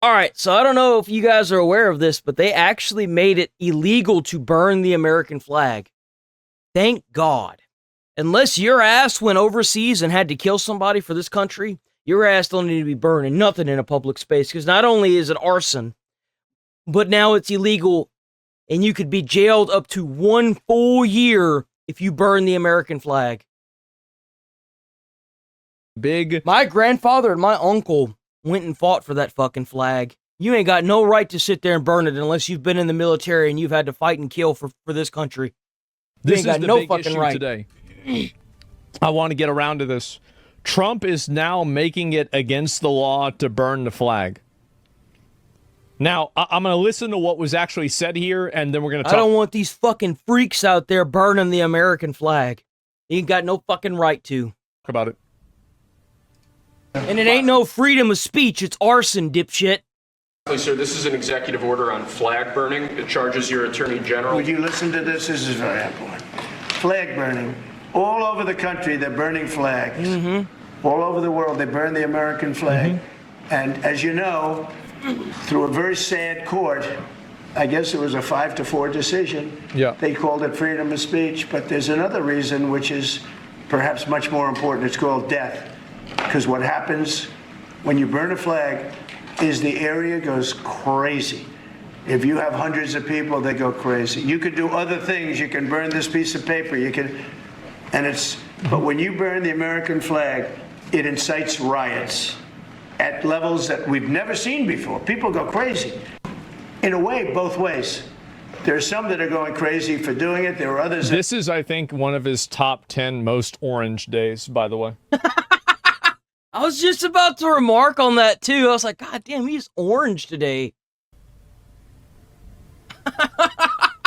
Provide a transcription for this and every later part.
All right, so I don't know if you guys are aware of this, but they actually made it illegal to burn the American flag. Thank God. Unless your ass went overseas and had to kill somebody for this country, your ass don't need to be burning nothing in a public space, because not only is it arson, but now it's illegal, and you could be jailed up to 1 full year if you burn the American flag. My grandfather and my uncle went and fought for that fucking flag. You ain't got no right to sit there and burn it unless you've been in the military and you've had to fight and kill for this country. This is the big issue today. I want to get around to this. Trump is now making it against the law to burn the flag. Now, I'm going to listen to what was actually said here, and then we're going to talk. I don't want these fucking freaks out there burning the American flag. You ain't got no fucking right to. Talk about it. And it ain't no freedom of speech, it's arson, dipshit. Sir, this is an executive order on flag burning. It charges your attorney general. Would you listen to this? This is very important. Flag burning. All over the country, they're burning flags. All over the world, they burn the American flag. And as you know, through a very sad court, I guess it was a 5-4 decision. Yeah. They called it freedom of speech. But there's another reason, which is perhaps much more important. It's called death. Because what happens when you burn a flag is the area goes crazy. If you have hundreds of people, they go crazy. You could do other things. You can burn this piece of paper. You can, but when you burn the American flag, it incites riots at levels that we've never seen before. People go crazy. In a way, both ways. There are some that are going crazy for doing it. There are others. This is, I think, one of his top 10 most orange days, by the way. I was just about to remark on that too. I was like, God damn, he's orange today.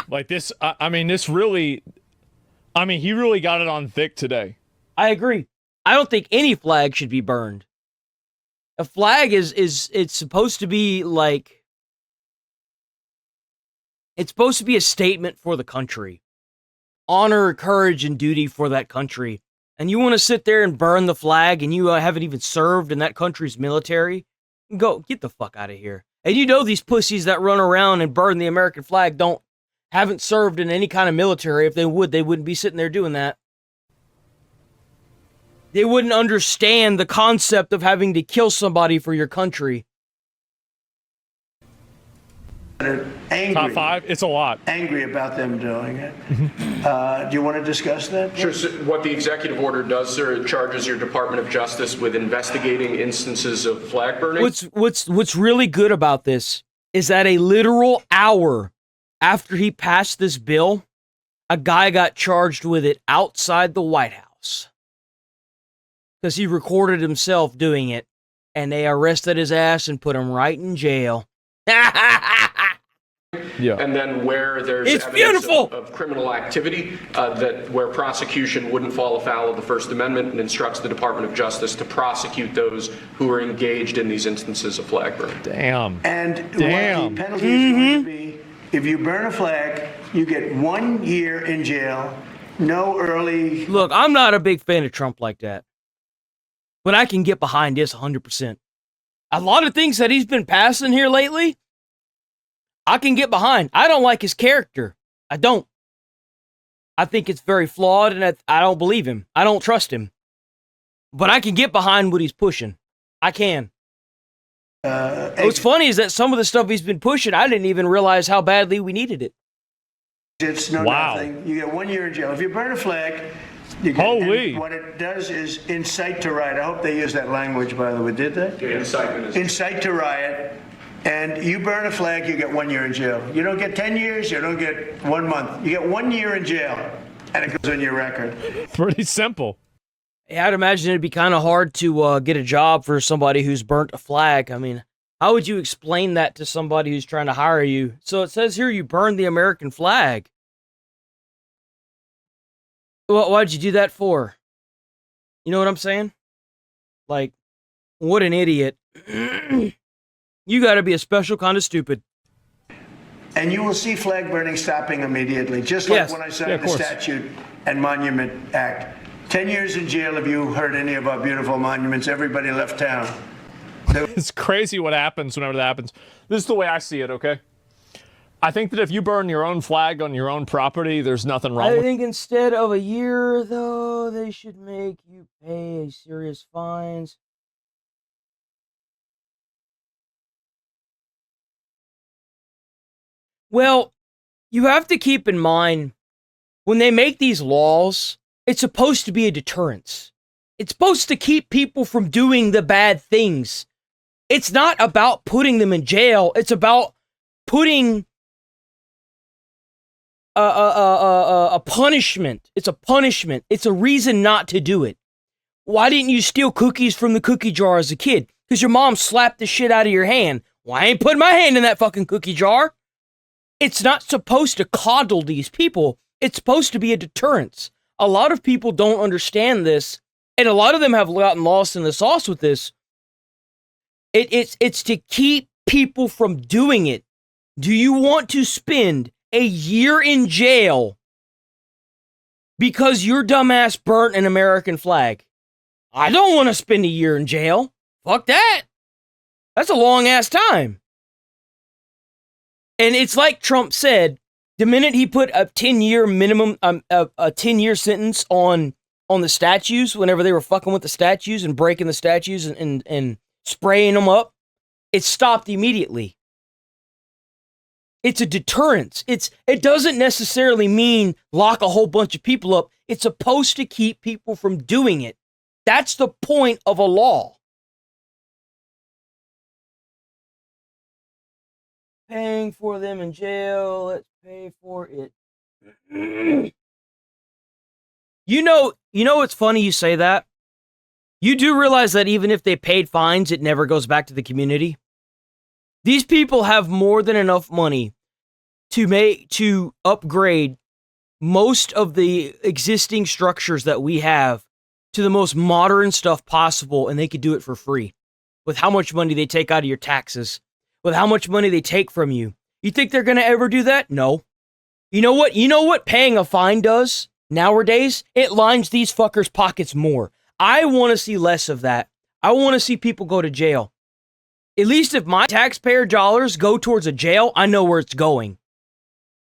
Like this, I mean, this really, I mean, he really got it on thick today. I agree. I don't think any flag should be burned. A flag it's supposed to be like, it's supposed to be a statement for the country. Honor, courage, and duty for that country. And you want to sit there and burn the flag and you haven't even served in that country's military? Go, get the fuck out of here. And you know these pussies that run around and burn the American flag haven't served in any kind of military. If they would, they wouldn't be sitting there doing that. They wouldn't understand the concept of having to kill somebody for your country. Angry. Top 5? It's a lot. Angry about them doing it. Do you want to discuss that? Sure. So what the executive order does, sir, it charges your Department of Justice with investigating instances of flag burning. What's really good about this is that a literal hour after he passed this bill, a guy got charged with it outside the White House. Because he recorded himself doing it, and they arrested his ass and put him right in jail. Yeah. And then where there's evidence of criminal activity, where prosecution wouldn't fall afoul of the First Amendment, and instructs the Department of Justice to prosecute those who are engaged in these instances of flag burning. Damn. And what the penalty is going to be, if you burn a flag, you get 1 year in jail, no early... Look, I'm not a big fan of Trump like that. But I can get behind this 100%. A lot of things that he's been passing here lately, I can get behind. I don't like his character. I don't. I think it's very flawed, and I don't believe him. I don't trust him. But I can get behind what he's pushing. I can. What's funny is that some of the stuff he's been pushing, I didn't even realize how badly we needed it. It's nothing. You get 1 year in jail. If you burn a flag... Holy! What it does is incite to riot. I hope they use that language, by the way. Did they? Yeah, incitement is... Incite to riot. And you burn a flag, you get 1 year in jail. You don't get 10 years, you don't get 1 month. You get 1 year in jail, and it goes on your record. Pretty simple. Yeah, I'd imagine it'd be kind of hard to get a job for somebody who's burnt a flag. I mean, how would you explain that to somebody who's trying to hire you? So it says here you burned the American flag. Why'd you do that for? You know what I'm saying? Like, what an idiot. You gotta be a special kind of stupid. And you will see flag burning stopping immediately, just like when I signed the Statute and Monument Act. 10 years in jail if you hurt any of our beautiful monuments. Everybody left town. It's crazy what happens whenever that happens. This is the way I see it, okay? I think that if you burn your own flag on your own property, there's nothing wrong with it. I think instead of a year, though, they should make you pay serious fines. Well, you have to keep in mind, when they make these laws, it's supposed to be a deterrence. It's supposed to keep people from doing the bad things. It's not about putting them in jail. It's about putting a punishment. It's a punishment. It's a reason not to do it. Why didn't you steal cookies from the cookie jar as a kid? Because your mom slapped the shit out of your hand. Well, I ain't putting my hand in that fucking cookie jar. It's not supposed to coddle these people. It's supposed to be a deterrence. A lot of people don't understand this, and a lot of them have gotten lost in the sauce with this. It's to keep people from doing it. Do you want to spend a year in jail because your dumbass burnt an American flag? I don't want to spend a year in jail. Fuck that. That's a long ass time. And it's like Trump said, the minute he put a 10-year minimum, a 10-year sentence on the statues, whenever they were fucking with the statues and breaking the statues and spraying them up, it stopped immediately. It's a deterrence. It doesn't necessarily mean lock a whole bunch of people up. It's supposed to keep people from doing it. That's the point of a law. Paying for them in jail. Let's pay for it. You know what's funny you say that? You do realize that even if they paid fines, it never goes back to the community? These people have more than enough money to upgrade most of the existing structures that we have to the most modern stuff possible, and they could do it for free. With how much money they take out of your taxes, with how much money they take from you. You think they're going to ever do that? No. You know what? You know what paying a fine does nowadays? It lines these fuckers' pockets more. I want to see less of that. I want to see people go to jail. At least if my taxpayer dollars go towards a jail, I know where it's going.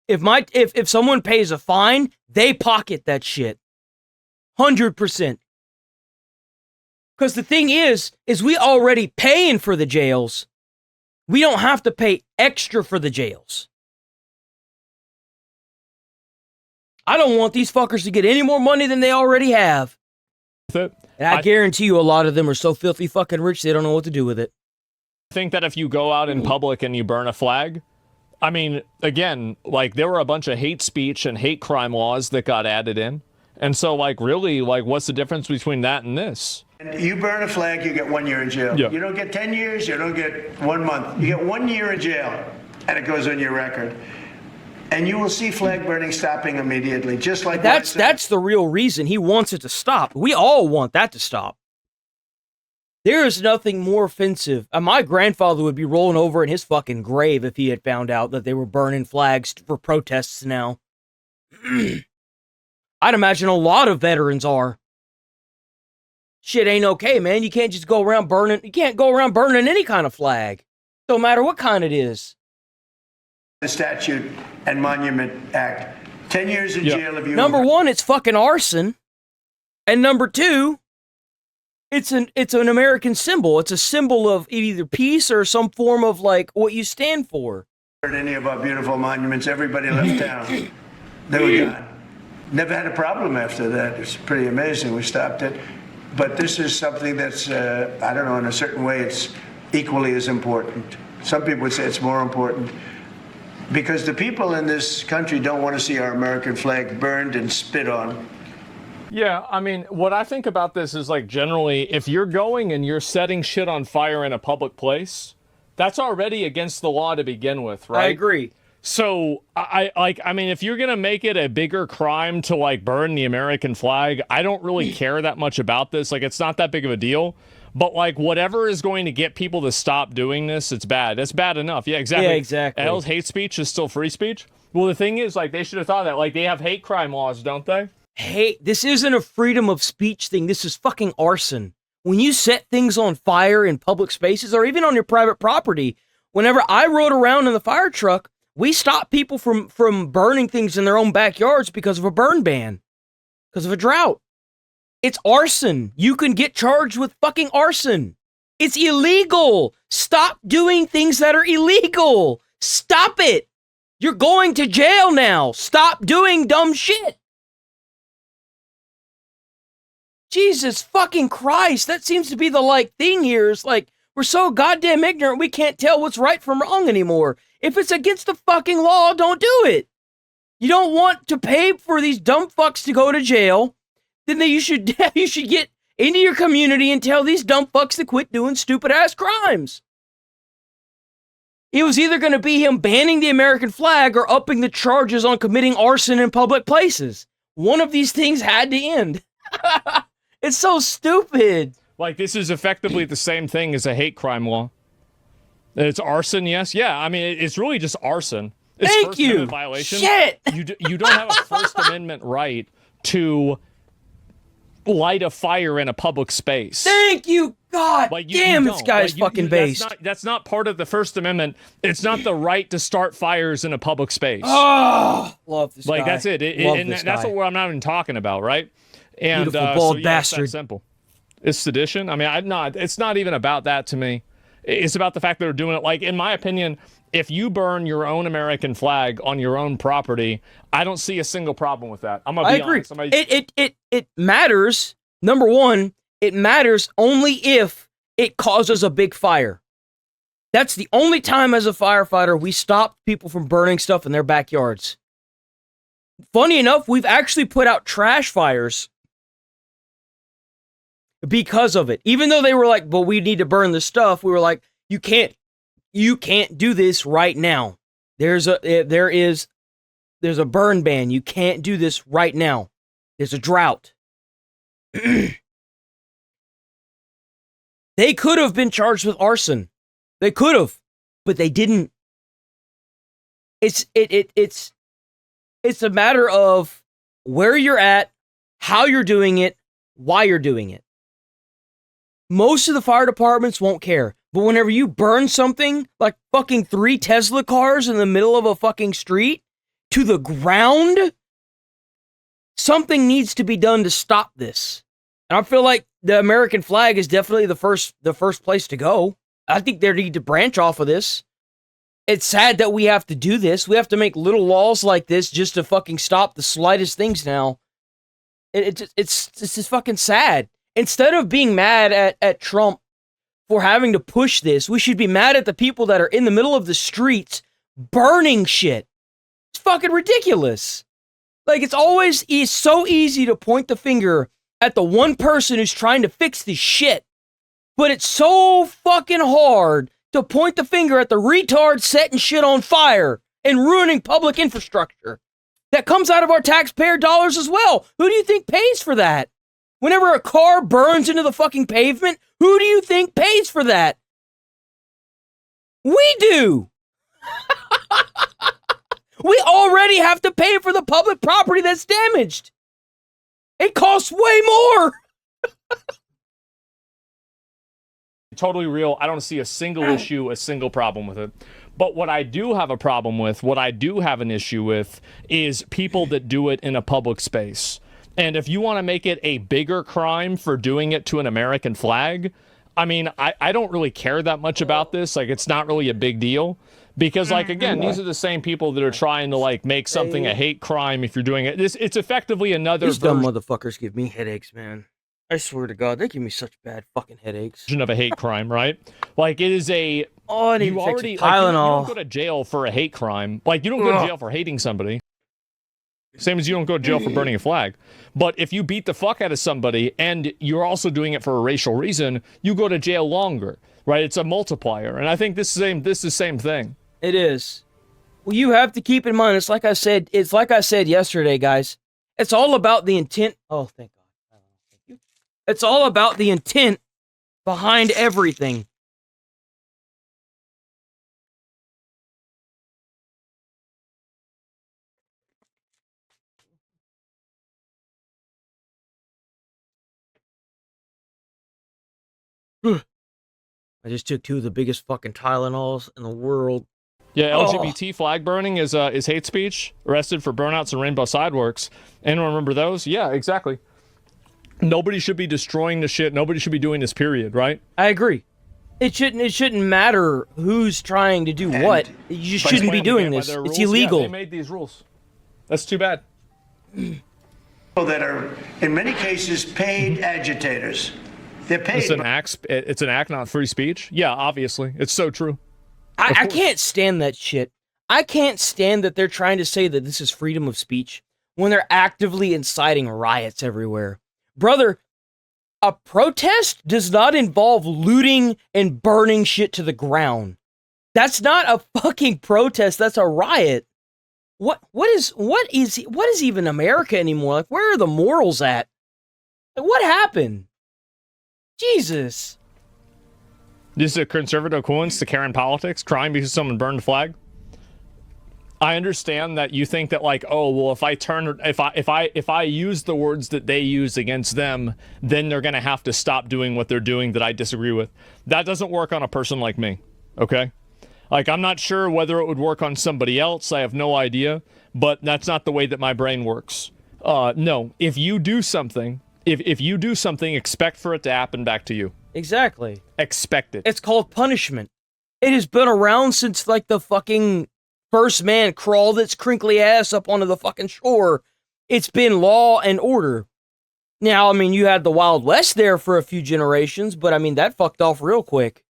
If someone pays a fine, they pocket that shit. 100%. Because the thing is we already paying for the jails. We don't have to pay extra for the jails. I don't want these fuckers to get any more money than they already have. And I guarantee you a lot of them are so filthy fucking rich they don't know what to do with it. I think that if you go out in public and you burn a flag, I mean, again, like, there were a bunch of hate speech and hate crime laws that got added in. And so, like, really, like, what's the difference between that and this? You burn a flag, you get 1 year in jail. Yeah. You don't get 10 years, you don't get 1 month. You get 1 year in jail, and it goes on your record. And you will see flag burning stopping immediately, just like that's the real reason he wants it to stop. We all want that to stop. There is nothing more offensive. My grandfather would be rolling over in his fucking grave if he had found out that they were burning flags for protests now. I'd imagine a lot of veterans are. Shit ain't okay, man. You can't just go around burning. You can't go around burning any kind of flag. No matter what kind it is. The Statute and Monument Act. 10 years in jail if you... Number one, it's fucking arson. And number two, it's an American symbol. It's a symbol of either peace or some form of, like, what you stand for. Any of our beautiful monuments, everybody left town. They were gone. Never had a problem after that. It's pretty amazing. We stopped it. But this is something that's, I don't know, in a certain way, it's equally as important. Some people would say it's more important. Because the people in this country don't want to see our American flag burned and spit on. Yeah, I mean, what I think about this is, like, generally, if you're going and you're setting shit on fire in a public place, that's already against the law to begin with, right? I agree. So, I mean, if you're going to make it a bigger crime to, like, burn the American flag, I don't really care that much about this. Like, it's not that big of a deal. But, like, whatever is going to get people to stop doing this, it's bad. It's bad enough. Yeah, exactly. Yeah, exactly. Hell's hate speech is still free speech. Well, the thing is, like, they should have thought that. Like, they have hate crime laws, don't they? Hey, this isn't a freedom of speech thing. This is fucking arson. when you set things on fire in public spaces or even on your private property, whenever I rode around in the fire truck, we stopped people from burning things in their own backyards because of a burn ban, because of a drought. It's arson. You can get charged with fucking arson. It's illegal. Stop doing things that are illegal. Stop it. You're going to jail now. Stop doing dumb shit. Jesus fucking Christ. That seems to be the thing here. Is we're so goddamn ignorant we can't tell what's right from wrong anymore. If it's against the fucking law, don't do it. You don't want to pay for these dumb fucks to go to jail, then you should get into your community and tell these dumb fucks to quit doing stupid ass crimes. It was either going to be him banning the American flag or upping the charges on committing arson in public places. One of these things had to end. It's so stupid. This is effectively the same thing as a hate crime law. It's arson, yes. Yeah, I mean, it's really just arson. It's Thank First you. Amendment violation. Shit. You don't have a First Amendment right to light a fire in a public space. Thank you, God damn, this guy's fucking based. That's not part of the First Amendment. It's not the right to start fires in a public space. Oh, love this guy. That's it. That's what I'm not even talking about, right? And beautiful, bald bastard. It's that simple. It's sedition. I mean, it's not even about that to me. It's about the fact that they're doing it. In my opinion, if you burn your own American flag on your own property, I don't see a single problem with that. I agree. It matters. Number one, it matters only if it causes a big fire. That's the only time as a firefighter we stop people from burning stuff in their backyards. Funny enough, we've actually put out trash fires because of it. Even though they were like, well, we need to burn the stuff, we were like, you can't do this right now. There's a burn ban. You can't do this right now. There's a drought. They could have been charged with arson. They could have, but they didn't. It's a matter of where you're at, how you're doing it, why you're doing it. Most of the fire departments won't care. But whenever you burn something like fucking 3 Tesla cars in the middle of a fucking street to the ground, something needs to be done to stop this. And I feel like the American flag is definitely the first place to go. I think they need to branch off of this. It's sad that we have to do this. We have to make little laws like this just to fucking stop the slightest things now. It's just fucking sad. Instead of being mad at Trump for having to push this, we should be mad at the people that are in the middle of the streets burning shit. It's fucking ridiculous. It's so easy to point the finger at the one person who's trying to fix this shit. But it's so fucking hard to point the finger at the retard setting shit on fire and ruining public infrastructure. That comes out of our taxpayer dollars as well. Who do you think pays for that? Whenever a car burns into the fucking pavement, who do you think pays for that? We do. We already have to pay for the public property that's damaged. It costs way more. Totally real. I don't see a single issue, a single problem with it. But what I do have a problem with, what I do have an issue with, is people that do it in a public space. And if you want to make it a bigger crime for doing it to an American flag, I mean, I don't really care that much about this. It's not really a big deal. Because, again, these are the same people that are trying to, make something a hate crime if you're doing it. It's effectively another These dumb motherfuckers give me headaches, man. I swear to God, they give me such bad fucking headaches. Of a hate crime, right? It is a... Oh, I need to take some you Tylenol. don't go to jail for a hate crime. You don't go to jail for hating somebody. Same as you don't go to jail for burning a flag. But if you beat the fuck out of somebody and you're also doing it for a racial reason, you go to jail longer, right? It's a multiplier. And I think this is the same thing. It is. Well, you have to keep in mind, it's like I said yesterday, guys. It's all about the intent. Oh, thank God. Thank you. It's all about the intent behind everything. I just took 2 of the biggest fucking Tylenols in the world. Yeah, LGBT flag burning is hate speech. Arrested for burnouts and Rainbow Sideworks. Anyone remember those? Yeah, exactly. Nobody should be destroying the shit. Nobody should be doing this, period, right? I agree. It shouldn't matter who's trying to do what. You shouldn't be doing this. It's illegal. Yeah, they made these rules. That's too bad. People that are, in many cases, paid agitators. They're paid. It's an act, not free speech. Yeah, obviously. It's so true. I can't stand that shit. I can't stand that they're trying to say that this is freedom of speech when they're actively inciting riots everywhere. Brother, a protest does not involve looting and burning shit to the ground. That's not a fucking protest. That's a riot. What is even America anymore? Like, where are the morals at? Like, what happened? Jesus. This is a conservative equivalence to Karen politics, crying because someone burned a flag. I understand that you think that, like, oh well, if I use the words that they use against them, then they're gonna have to stop doing what they're doing that I disagree with. That doesn't work on a person like me, okay? Like, I'm not sure whether it would work on somebody else. I have no idea, but that's not the way that my brain works. No, if you do something, if you do something, expect for it to happen back to you. Exactly. Expect it. It's called punishment. It has been around since, like, the fucking first man crawled its crinkly ass up onto the fucking shore. It's been law and order. Now, I mean, you had the Wild West there for a few generations, but I mean, that fucked off real quick.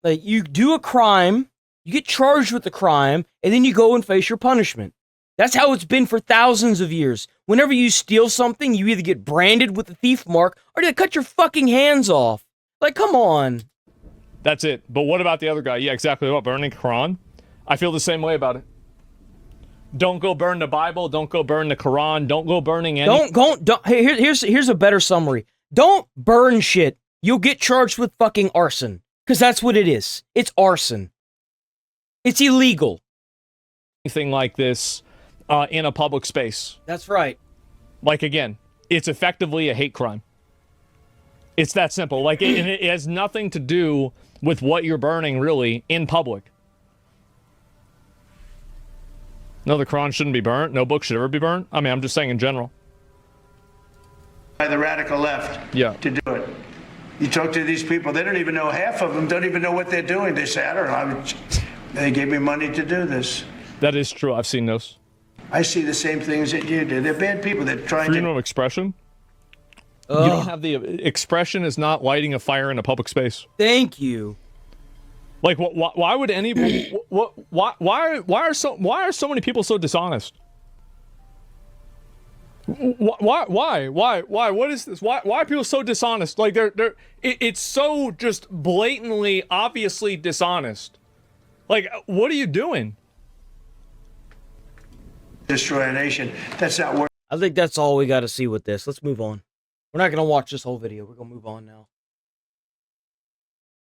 Like, you do a crime, you get charged with the crime, and then you go and face your punishment. That's how it's been for thousands of years. Whenever you steal something, you either get branded with the thief mark, or they cut your fucking hands off. Like, come on. That's it. But what about the other guy? Yeah, exactly. What, burning Quran? I feel the same way about it. Don't go burn the Bible. Don't go burn the Quran. Don't go burning any... Don't. Hey, here's a better summary. Don't burn shit. You'll get charged with fucking arson. Because that's what it is. It's arson. It's illegal. Anything like this in a public space. That's right. Like, again, it's effectively a hate crime. It's that simple. Like, it has nothing to do with what you're burning, really, in public. No, the Quran shouldn't be burnt. No book should ever be burnt. I mean, I'm just saying in general. By the radical left to do it. You talk to these people, they don't even know, half of them don't even know what they're doing. They say, I don't know, they gave me money to do this. That is true. I've seen those. I see the same things that you do. They're bad people. They're trying Freedom of expression? You don't have the... Expression is not lighting a fire in a public space. Thank you. Like, why would anybody... Why are so many people so dishonest? Why? What is this? Why are people so dishonest? Like, it's so just blatantly, obviously dishonest. Like, what are you doing? Destroy a nation. That's not working. I think that's all we got to see with this. Let's move on. We're not going to watch this whole video. We're going to move on now.